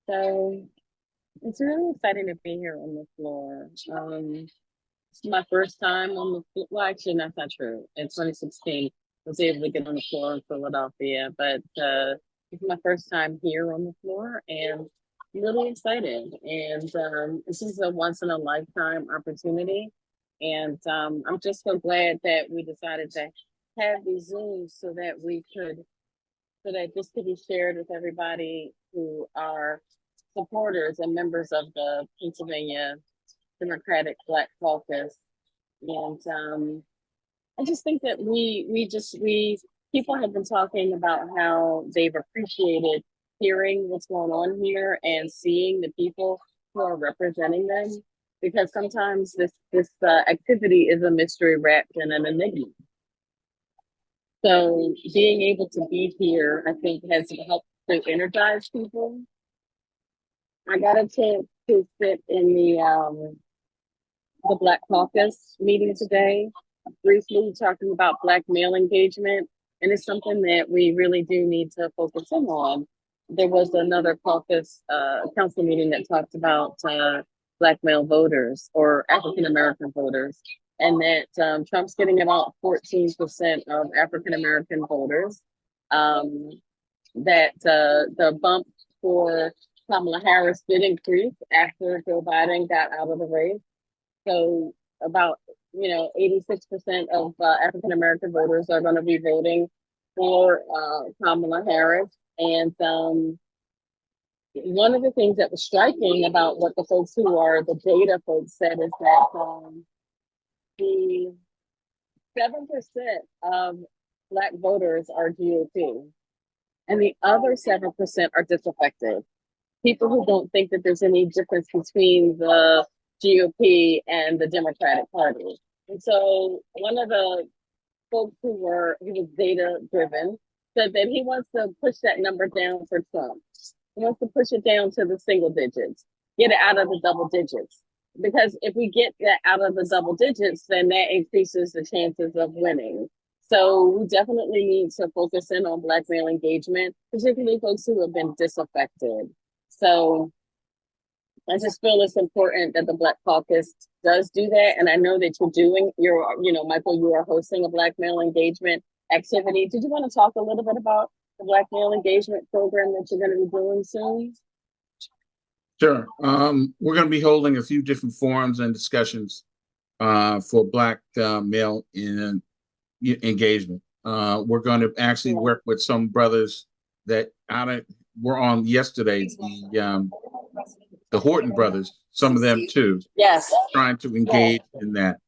So it's really exciting to be here on the floor. It's my first time on the floor. Well, actually, that's not true. In 2016, I was able to get on the floor in Philadelphia, but it's my first time here on the floor, and I'm really excited. And this is a once in a lifetime opportunity, and I'm just so glad that we decided to have these Zooms so that this could be shared with everybody who are supporters and members of the Pennsylvania Democratic Black Caucus. And I just think that we people have been talking about how they've appreciated hearing what's going on here and seeing the people who are representing them, because sometimes this activity is a mystery wrapped in an enigma. So being able to be here, I think, has helped to energize people. I got a chance to sit in the Black Caucus meeting today, briefly talking about Black male engagement, and it's something that we really do need to focus in on. There was another caucus council meeting that talked about Black male voters or African American voters, and that Trump's getting about 14% of African American voters. That the bump for Kamala Harris did increase after Joe Biden got out of the race. So about 86% of African American voters are going to be voting for Kamala Harris. And one of the things that was striking about what the folks who are the data folks said is that the 7% of Black voters are GOP, and the other 7% are disaffected. People who don't think that there's any difference between the GOP and the Democratic Party. And so one of the folks who was data driven said that he wants to push that number down for Trump. He wants to push it down to the single digits, get it out of the double digits. Because if we get that out of the double digits, then that increases the chances of winning. So we definitely need to focus in on Black male engagement, particularly folks who have been disaffected. So I just feel it's important that the Black Caucus does do that. And I know that Michael, you are hosting a Black male engagement activity. Did you want to talk a little bit about the Black male engagement program that you're going to be doing soon? Sure. We're going to be holding a few different forums and discussions for Black male engagement. We're going to actually work with some brothers that were on yesterday, the Horton brothers, some of them too. Yes. Trying to engage in that.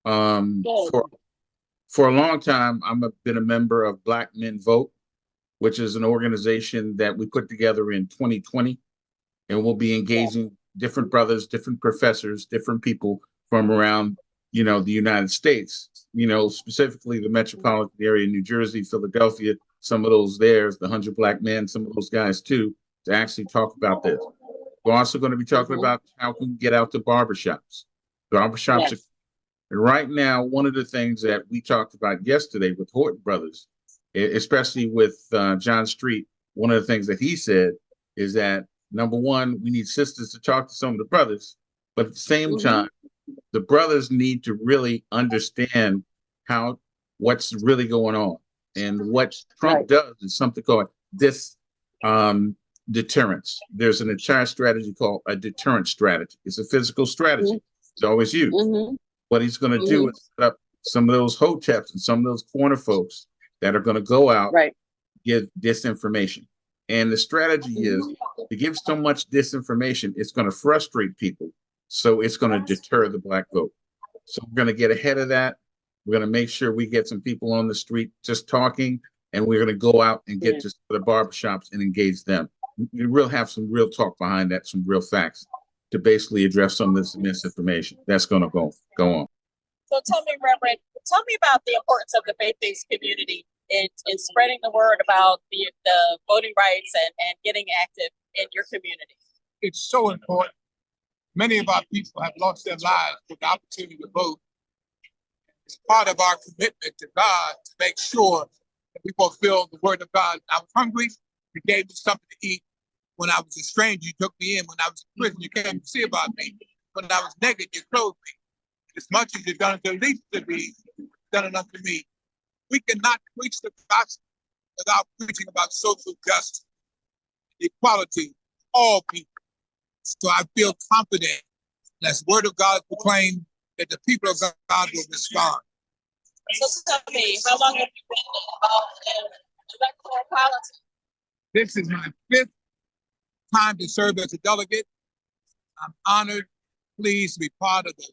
For a long time, been a member of Black Men Vote, which is an organization that we put together in 2020. And we'll be engaging different brothers, different professors, different people from around, the United States, specifically the metropolitan area, New Jersey, Philadelphia, some of those there's the 100 Black Men, some of those guys too, to actually talk about this. We're also going to be talking about how we can get out to barbershops. And right now, one of the things that we talked about yesterday with Horton Brothers, especially with John Street, one of the things that he said is that, number one, we need sisters to talk to some of the brothers, but at the same time, the brothers need to really understand what's really going on. And what Trump does is something called deterrence. There's an entire strategy called a deterrence strategy. It's a physical strategy. It's always used. What he's going to do is set up some of those hoteps and some of those corner folks that are going to go out and give disinformation. And the strategy is to give so much disinformation, it's going to frustrate people. So it's going to deter the Black vote. So we're going to get ahead of that. We're going to make sure we get some people on the street just talking, and we're going to go out and get to the barbershops and engage them. We will have some real talk behind that, some real facts to basically address some of this misinformation that's going to go on. So tell me, Reverend, about the importance of the faith-based community in spreading the word about the voting rights and getting active in your community. It's so important. Many of our people have lost their lives with the opportunity to vote. It's part of our commitment to God to make sure that we fulfill the word of God. I was hungry, He gave me something to eat. When I was a stranger, you took me in. When I was in prison, you came to see about me. When I was naked, you clothed me. As much as you've done it to the least of these, you've done it unto me. We cannot preach the gospel without preaching about social justice, equality, all people. So I feel confident as the word of God proclaimed that the people of God will respond. So tell me, how long have you been involved in electoral politics? This is my 5th time to serve as a delegate. I'm honored, pleased to be part of the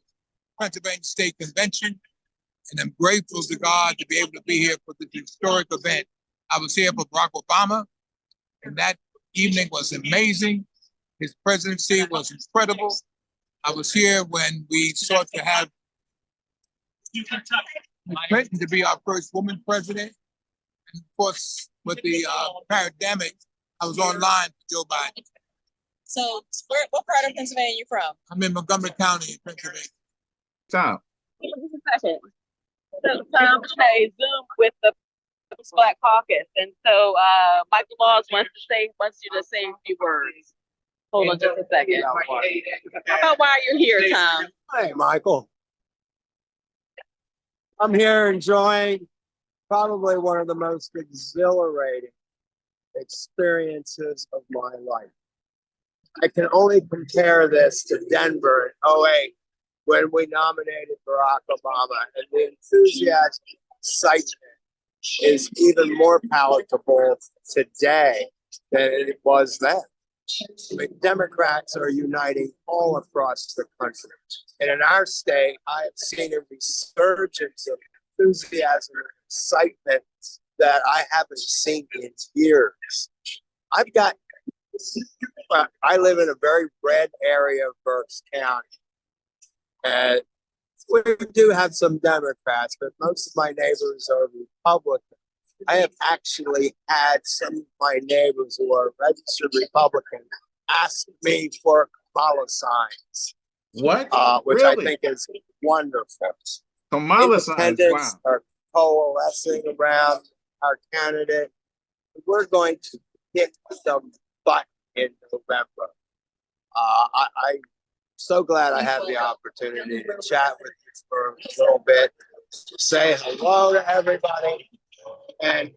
Pennsylvania State Convention, and I'm grateful to God to be able to be here for this historic event. I was here for Barack Obama, and that evening was amazing. His presidency was incredible. I was here when we sought to have Clinton to be our first woman president. And of course, with the pandemic, I was online for Joe Biden. So, what part of Pennsylvania are you from? I'm in Montgomery County, Pennsylvania. Tom, Just a second. So Tom today Zoom with the Black Caucus, and so Michael Laws wants you to say a few words. Hold on just a second. How about while you're here, Tom? Hi, Michael. I'm here enjoying probably one of the most exhilarating experiences of my life. I can only compare this to Denver in '08 when we nominated Barack Obama, and the enthusiasm and excitement is even more palatable today than it was then. I mean, Democrats are uniting all across the country. And in our state, I have seen a resurgence of enthusiasm and excitement that I haven't seen in years. I live in a very red area of Berks County. And we do have some Democrats, but most of my neighbors are Republicans. I have actually had some of my neighbors who are registered Republicans ask me for Kamala signs, what? which Really? I think is wonderful. Kamala signs, Independents wow. are coalescing around our candidate. We're going to kick some butt in November. I'm so glad I have the opportunity to chat with you for a little bit, to say hello to everybody, and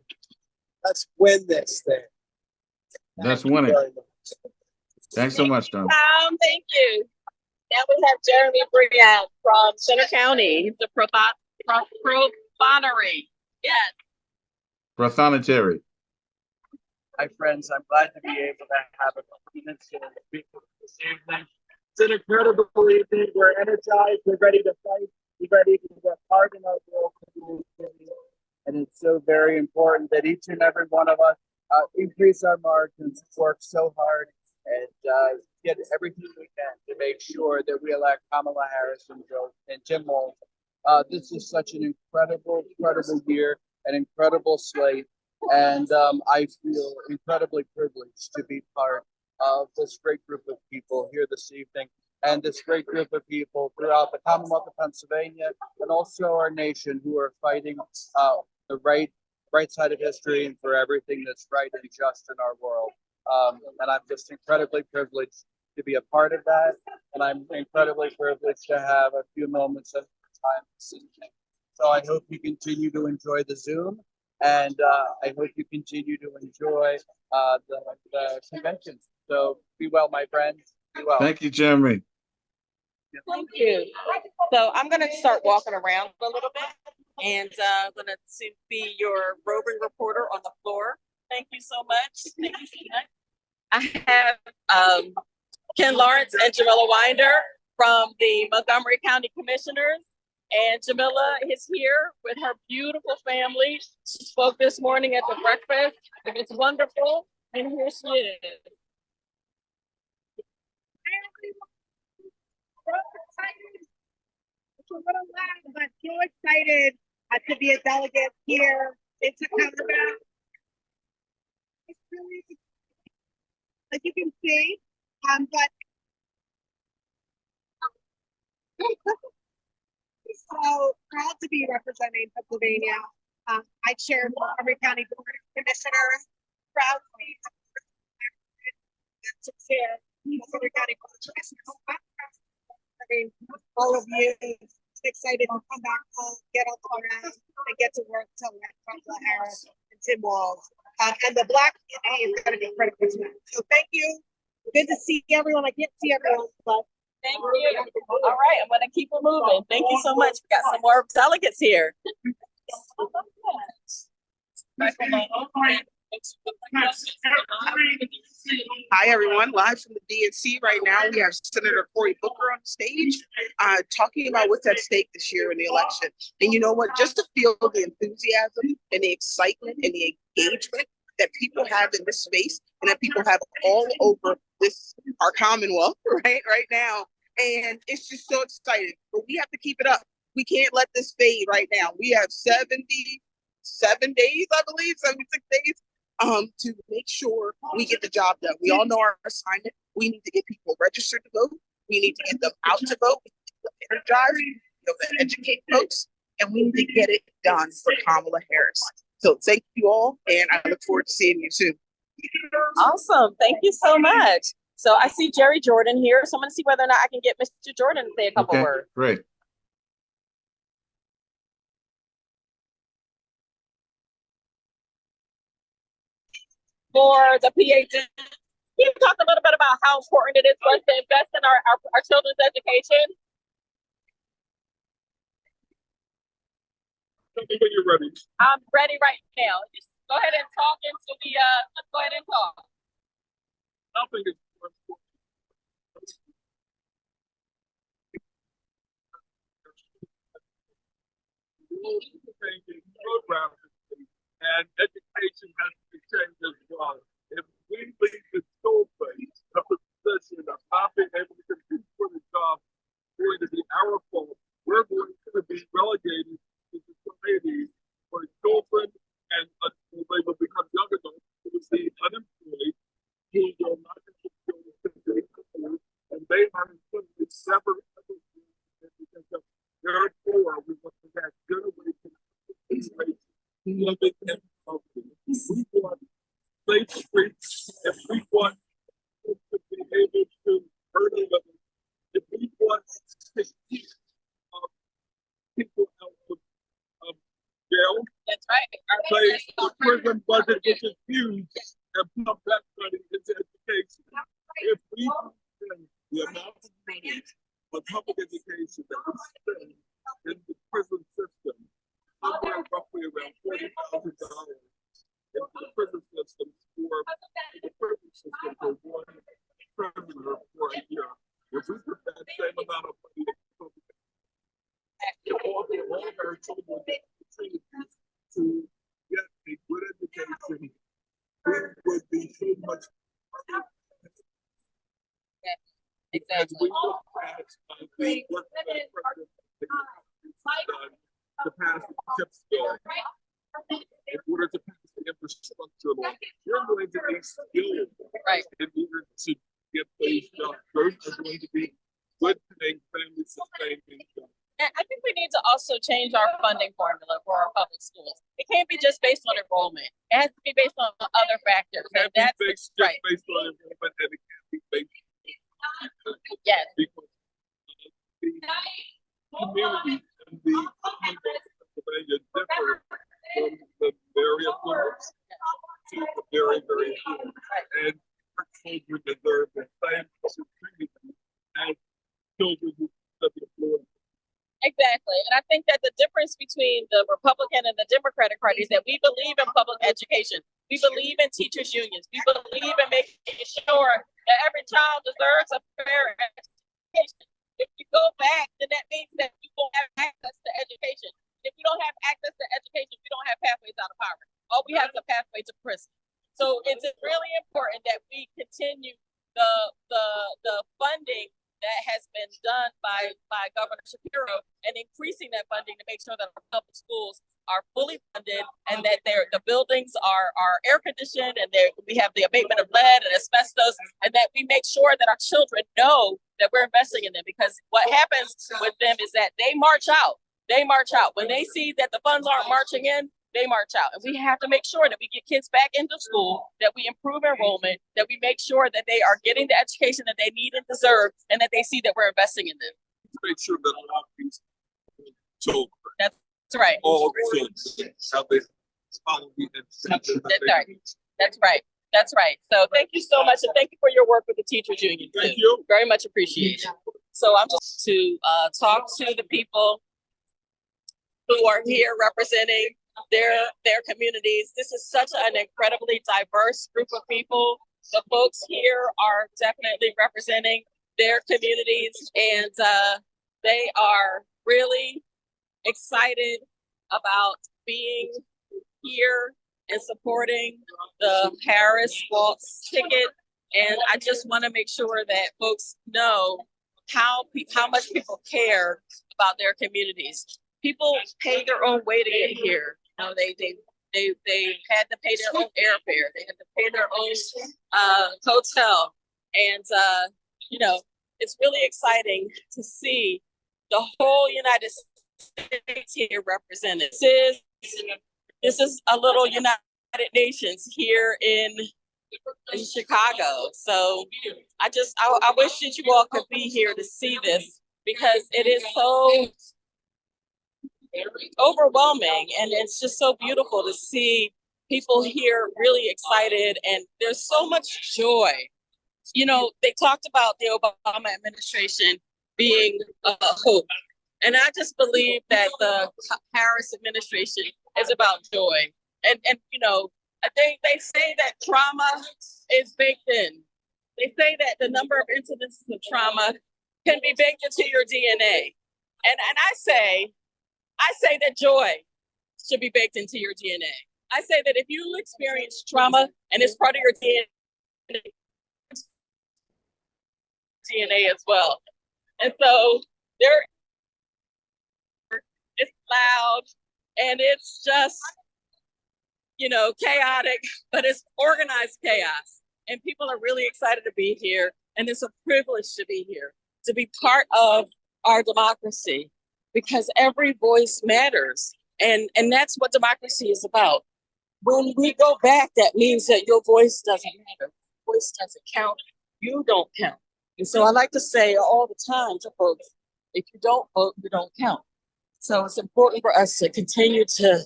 let's win this thing. That's Thank you winning. very much. Thanks so much, Tom. Tom, thank you. Now we have Jeremy Briand from Center County. He's the profanary. Yes. Prothonotary. Hi, friends. I'm glad to be able to have a couple minutes to speak with you this evening. It's an incredible evening. We're energized. We're ready to fight. We're ready to work hard in our world. And it's so very important that each and every one of us increase our margins, work so hard, and get everything we can to make sure that we elect Kamala Harris and Jim Walz. This is such an incredible year, an incredible slate. And I feel incredibly privileged to be part of this great group of people here this evening, and this great group of people throughout the Commonwealth of Pennsylvania and also our nation who are fighting the right side of history and for everything that's right and just in our world. And I'm just incredibly privileged to be a part of that, and I'm incredibly privileged to have a few moments of time this evening. So I hope you continue to enjoy the Zoom. And I hope you continue to enjoy the convention. So be well, my friends. Be well. Thank you, Jeremy. Thank you. So I'm going to start walking around a little bit, and I'm going to be your roving reporter on the floor. Thank you so much. Thank you so much. I have Ken Lawrence and Jamila Winder from the Montgomery County Commissioners. And Jamila is here with her beautiful family. She spoke this morning at the breakfast. It was wonderful. And here she is. It's a little loud, but so excited to be a delegate here in Tacoma. It's really, as you can see, but so proud to be representing Pennsylvania. I chair the Montgomery County Board of Commissioners. Proud to be to share Boulder County Commissioners. All of you excited to come back home, get on the ground, and get to work till Kamala Harris and Tim Walz. And the Black community is going to be critical to that. So thank you. Good to see everyone. I can't see everyone, but Thank you. All right, I'm gonna keep it moving. Thank you so much. We got some more delegates here. Hi, everyone. Live from the DNC right now. We have Senator Cory Booker on stage talking about what's at stake this year in the election. And you know what? Just to feel the enthusiasm and the excitement and the engagement that people have in this space and that people have all over our Commonwealth right now. And it's just so exciting. But we have to keep it up. We can't let this fade right now. We have 77 days, I believe, 76 days to make sure we get the job done. We all know our assignment. We need to get people registered to vote. We need to get them out to vote. We need to energize, to educate folks, and we need to get it done for Kamala Harris. So thank you all, and I look forward to seeing you soon. Awesome. Thank you so much. So I see Jerry Jordan here. So I'm going to see whether or not I can get Mr. Jordan to say a couple words. Great. For the PA, can you talk a little bit about how important it is for us to invest in our children's education? Tell me when you're ready. I'm ready right now. Just go ahead and talk into the, let's go ahead and talk. Nothing is more important. Programs and education has to change as well. If we leave the school place of the position of not being able to compete for the job, going to be our fault. We're going to be relegated to the committee for children and they will become young adults who will be unemployed, who will not have the skills to be employed, and they are simply severed because of therefore we want to have good awakening. Living in poverty. We want safe streets. If we want to be able to earn a living, if we want to keep people out of jail, That's right. say the prison budget, which is huge, and pump that money into education. If we spend the amount of money on public education that we spend in the prison system, somewhere roughly around $40,000 in the prison system for one prisoner for a year. If we put that same amount of money in all our children to get a good education, we would be so much. Exactly. We look at the work that the president has done to pass the CHIPS bill in order to pass the infrastructure law. We're going to be skilled in order to get those jobs. Those are going to be good paying, family sustaining jobs. And I think we need to also change our funding formula for our public schools. It can't be just based on enrollment. It has to be based on other factors. It can't be based just based on enrollment, and it can't be based yes. because the communities and the Pennsylvania differ from the very affluent to the very, very poor. And our children deserve the same opportunity as children who live in affluent. Exactly. And I think that the difference between the Republican and the Democratic Party is that we believe in public education. We believe in teachers' unions. We believe in making sure that every child deserves a fair education. If you go back, then that means that you don't have access to education. If you don't have access to education, you don't have pathways out of poverty. All we have is a pathway to prison. So it's really important that we continue the funding that has been done by Governor Shapiro and increasing that funding to make sure that our public schools are fully funded and that the buildings are air conditioned and we have the abatement of lead and asbestos, and that we make sure that our children know that we're investing in them, because what happens with them is that they march out. When they see that the funds aren't marching in, they march out. And we have to make sure that we get kids back into school, that we improve enrollment, that we make sure that they are getting the education that they need and deserve, and that they see that we're investing in them. Make sure that all these children, That's right. all children, have they follow the incentives that That's right. That's right. That's right. So thank you so much, and thank you for your work with the teachers union too. Thank you. Very much appreciated. So I'm just to talk to the people who are here representing their communities. This is such an incredibly diverse group of people. The folks here are definitely representing their communities, and they are really excited about being here and supporting the Harris Waltz ticket. And I just want to make sure that folks know how much people care about their communities. People pay their own way to get here. You know, they had to pay their own airfare. They had to pay their own hotel. And you know, it's really exciting to see the whole United States here represented. This is a little United Nations here in Chicago. So I wish that you all could be here to see this, because it is so overwhelming, and it's just so beautiful to see people here really excited, and there's so much joy. You know, they talked about the Obama administration being a hope, and I just believe that the Harris administration is about joy. And you know, they say that trauma is baked in. They say that the number of incidences of trauma can be baked into your DNA. And I say that joy should be baked into your DNA. I say that if you experience trauma and it's part of your DNA as well. And so it's loud and it's just, you know, chaotic, but it's organized chaos. And people are really excited to be here. And it's a privilege to be here, to be part of our democracy, because every voice matters. And that's what democracy is about. When we go back, that means that your voice doesn't matter. Your voice doesn't count. You don't count. And so I like to say all the time to folks, if you don't vote, you don't count. So it's important for us to continue to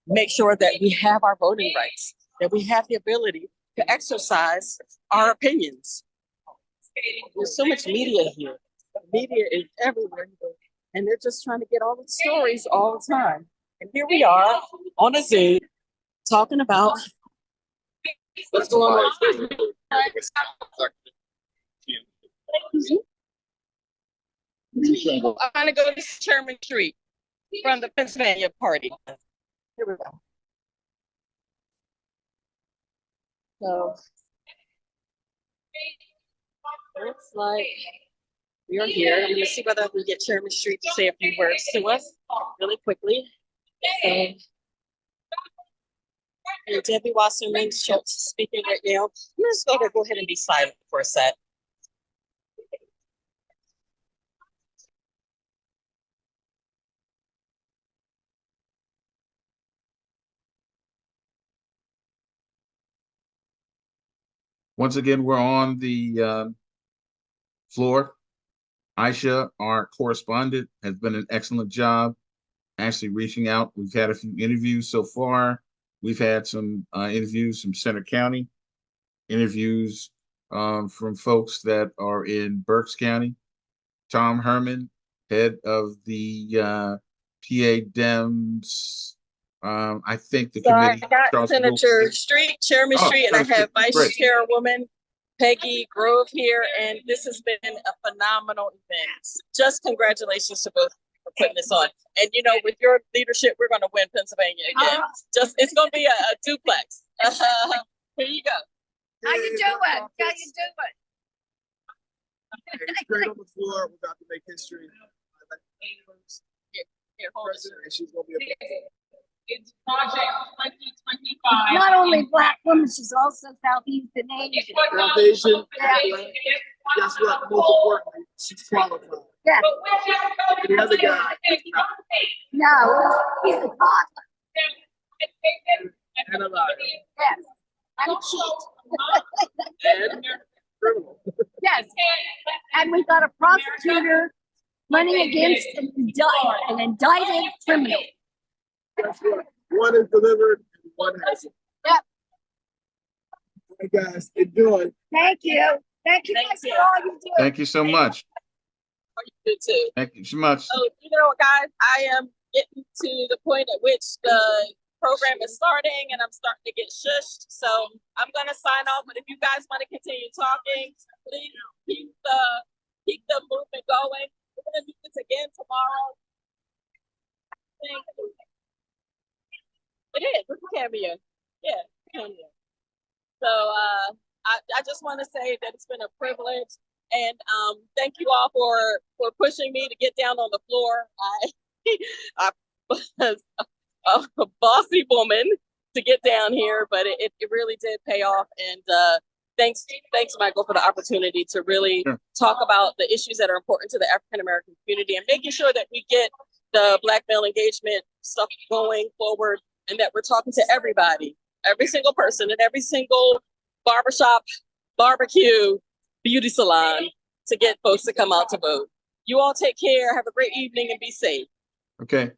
make sure that we have our voting rights, that we have the ability to exercise our opinions. There's so much media here. Media is everywhere, and they're just trying to get all the stories all the time. And here we are on a Zoom talking about what's going on. I'm gonna go to Sherman Street from the Pennsylvania Party. Here we go. So looks like we are here. I'm gonna see whether we get Sherman Street to say a few words to us really quickly. So, Debbie Wasserman Schultz is speaking right now. I'm just gonna go ahead and be silent for a sec. Once again, we're on the floor. Aisha, our correspondent, has done an excellent job actually reaching out. We've had a few interviews so far. We've had some interviews from Center County, interviews from folks that are in Berks County. Tom Herman, head of the PA Dems, I think the Sorry, committee. I got Senator Street, Chairman Street, and I have Vice Chairwoman Peggy Grove here, and this has been a phenomenal event. Just congratulations to both for putting this on. And you know, with your leadership, we're going to win Pennsylvania again. It's going to be a duplex. Here you go. How you doing? How you doing? Straight on the floor, we're about to make history. Here, hold it. She's gonna be It's Project 2025. Not only Black women, she's also Southeastern Asian. South Asian. Yeah. Guess what? Most importantly, she's qualified. Yeah. And the other guy. No, he's a toddler. And a liar. Yes. And a cheat. And criminal. Yes. And we got a prosecutor running against an indicted criminal. Guess what? One is delivered and one hasn't. Yep. Hey guys, enjoy. Thank you. Thank you guys for all you do. Thank you so much. You too. Thank you so much. So, you know, guys, I am getting to the point at which the program is starting and I'm starting to get shushed. So I'm going to sign off. But if you guys want to continue talking, please keep the movement going. We're going to do this again tomorrow. Thank you. It is. It's a cameo. Yeah, cameo. So I just want to say that it's been a privilege. And thank you all for pushing me to get down on the floor. I was a bossy woman to get down here, but it really did pay off. And thanks, Michael, for the opportunity to really talk about the issues that are important to the African American community and making sure that we get the Black male engagement stuff going forward and that we're talking to everybody, every single person in every single barbershop, barbecue, beauty salon to get folks to come out to vote. You all take care. Have a great evening and be safe. Okay.